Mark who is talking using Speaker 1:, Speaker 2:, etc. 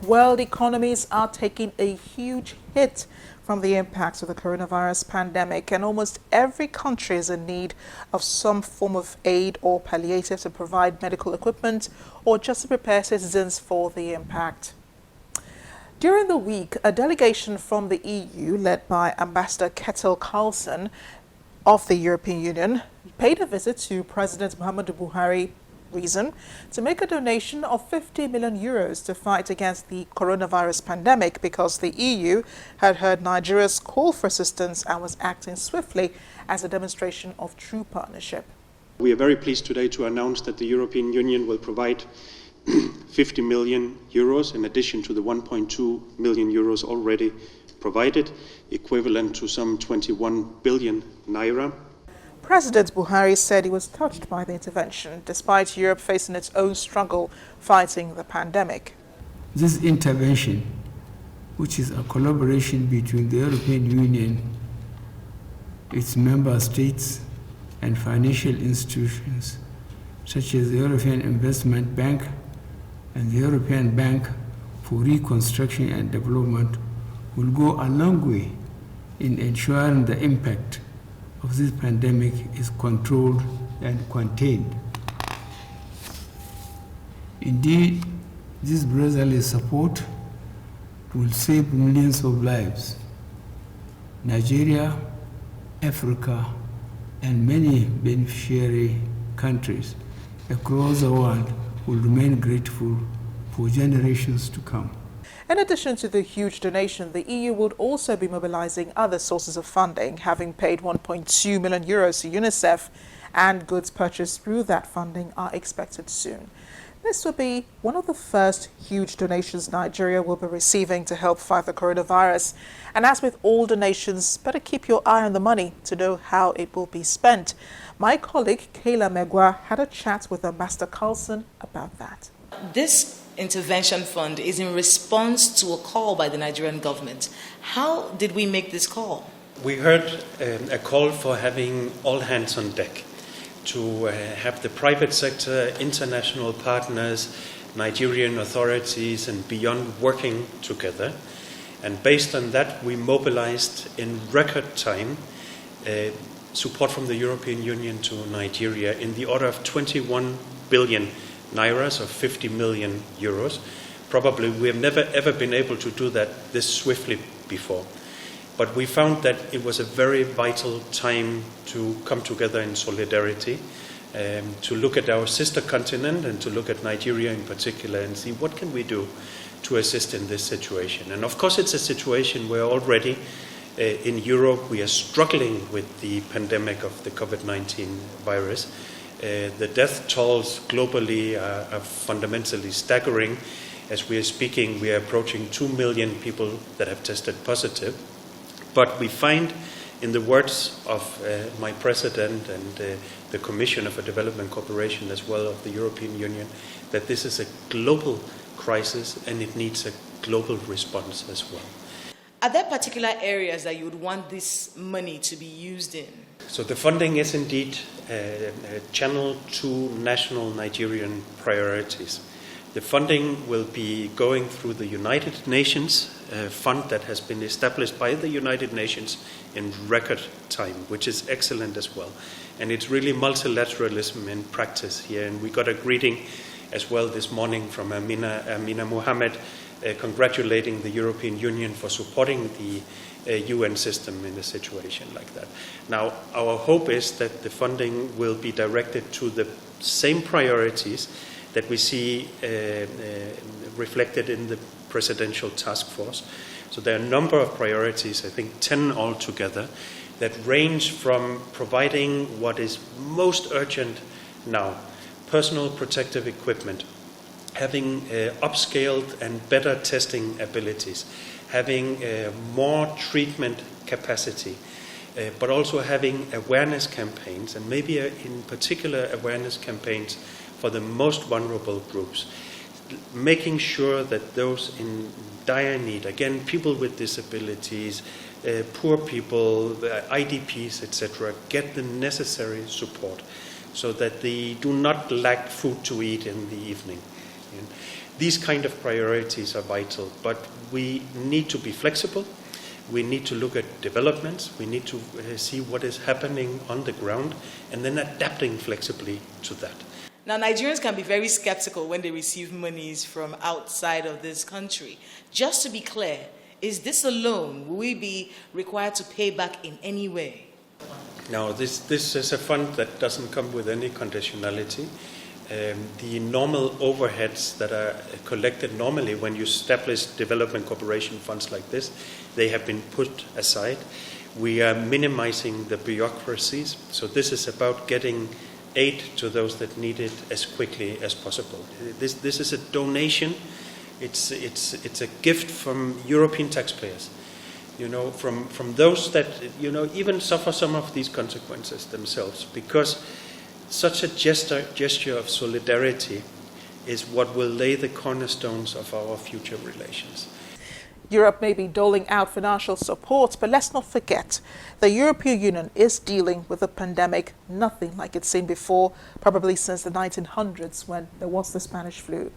Speaker 1: World economies are taking a huge hit from the impacts of the coronavirus pandemic, and almost every country is in need of some form of aid or palliative to provide medical equipment or just to prepare citizens for the impact. During the week, a delegation from the EU, led by Ambassador Kayla Magua of the European Union, paid a visit to President Muhammadu Buhari to make a donation of 50 million euros to fight against the coronavirus pandemic, because the EU had heard Nigeria's call for assistance and was acting swiftly as a demonstration of true partnership.
Speaker 2: We are very pleased today to announce that the European Union will provide 50 million euros in addition to the 1.2 million euros already provided, equivalent to some 21 billion naira.
Speaker 1: President Buhari said he was touched by the intervention, despite Europe facing its own struggle fighting the pandemic.
Speaker 3: This intervention, which is a collaboration between the European Union, its member states, and financial institutions, such as the European Investment Bank and the European Bank for Reconstruction and Development, will go a long way in ensuring the impact of this pandemic is controlled and contained. Indeed, this brotherly support will save millions of lives. Nigeria, Africa, and many beneficiary countries across the world will remain grateful for generations to come.
Speaker 1: In addition to the huge donation, the EU would also be mobilizing other sources of funding, having paid 1.2 million euros to UNICEF, and goods purchased through that funding are expected soon. This will be one of the first huge donations Nigeria will be receiving to help fight the coronavirus. And as with all donations, better keep your eye on the money to know how it will be spent. My colleague Kayla Magua had a chat with Ambassador Karlsen about that.
Speaker 4: This intervention fund is in response to a call by the Nigerian government. How did we make this call?
Speaker 2: We heard a call for having all hands on deck, to have the private sector, international partners, Nigerian authorities and beyond working together. And based on that, we mobilized in record time support from the European Union to Nigeria in the order of 21 billion nairas, or 50 million euros. Probably we have never ever been able to do that this swiftly before. But we found that it was a very vital time to come together in solidarity, to look at our sister continent and to look at Nigeria in particular and see what can we do to assist in this situation. And of course it's a situation where already in Europe we are struggling with the pandemic of the COVID-19 virus. The death tolls globally are fundamentally staggering. As we are speaking, we are approaching 2 million people that have tested positive. But we find, in the words of my president and the Commissioner for Development Cooperation as well of the European Union, that this is a global crisis and it needs a global response as well.
Speaker 4: Are there particular areas that you would want this money to be used in?
Speaker 2: So the funding is indeed channeled to national Nigerian priorities. The funding will be going through the United Nations fund that has been established by the United Nations in record time, which is excellent as well. And it's really multilateralism in practice here. And we got a greeting as well this morning from Amina Mohammed, congratulating the European Union for supporting the UN system in a situation like that. Now, our hope is that the funding will be directed to the same priorities that we see reflected in the presidential task force. So there are a number of priorities, I think 10 altogether, that range from providing what is most urgent now, personal protective equipment, having upscaled and better testing abilities, having more treatment capacity, but also having awareness campaigns, and maybe in particular awareness campaigns for the most vulnerable groups, making sure that those in dire need, again, people with disabilities, poor people, IDPs, etc., get the necessary support so that they do not lack food to eat in the evening. These kind of priorities are vital, but we need to be flexible. We need to look at developments. We need to see what is happening on the ground and then adapting flexibly to that.
Speaker 4: Now, Nigerians can be very skeptical when they receive monies from outside of this country. Just to be clear, is this a loan? Will we be required to pay back in any way?
Speaker 2: Now, this is a fund that doesn't come with any conditionality. The normal overheads that are collected normally when you establish development cooperation funds like this, they have been put aside. We are minimizing the bureaucracies, so this is about getting aid to those that need it as quickly as possible. This is a donation. It's a gift from European taxpayers. You know, from those that, you know, even suffer some of these consequences themselves, because such a gesture of solidarity is what will lay the cornerstones of our future relations.
Speaker 1: Europe may be doling out financial support, but let's not forget the European Union is dealing with a pandemic nothing like it's seen before, probably since the 1900s when there was the Spanish flu.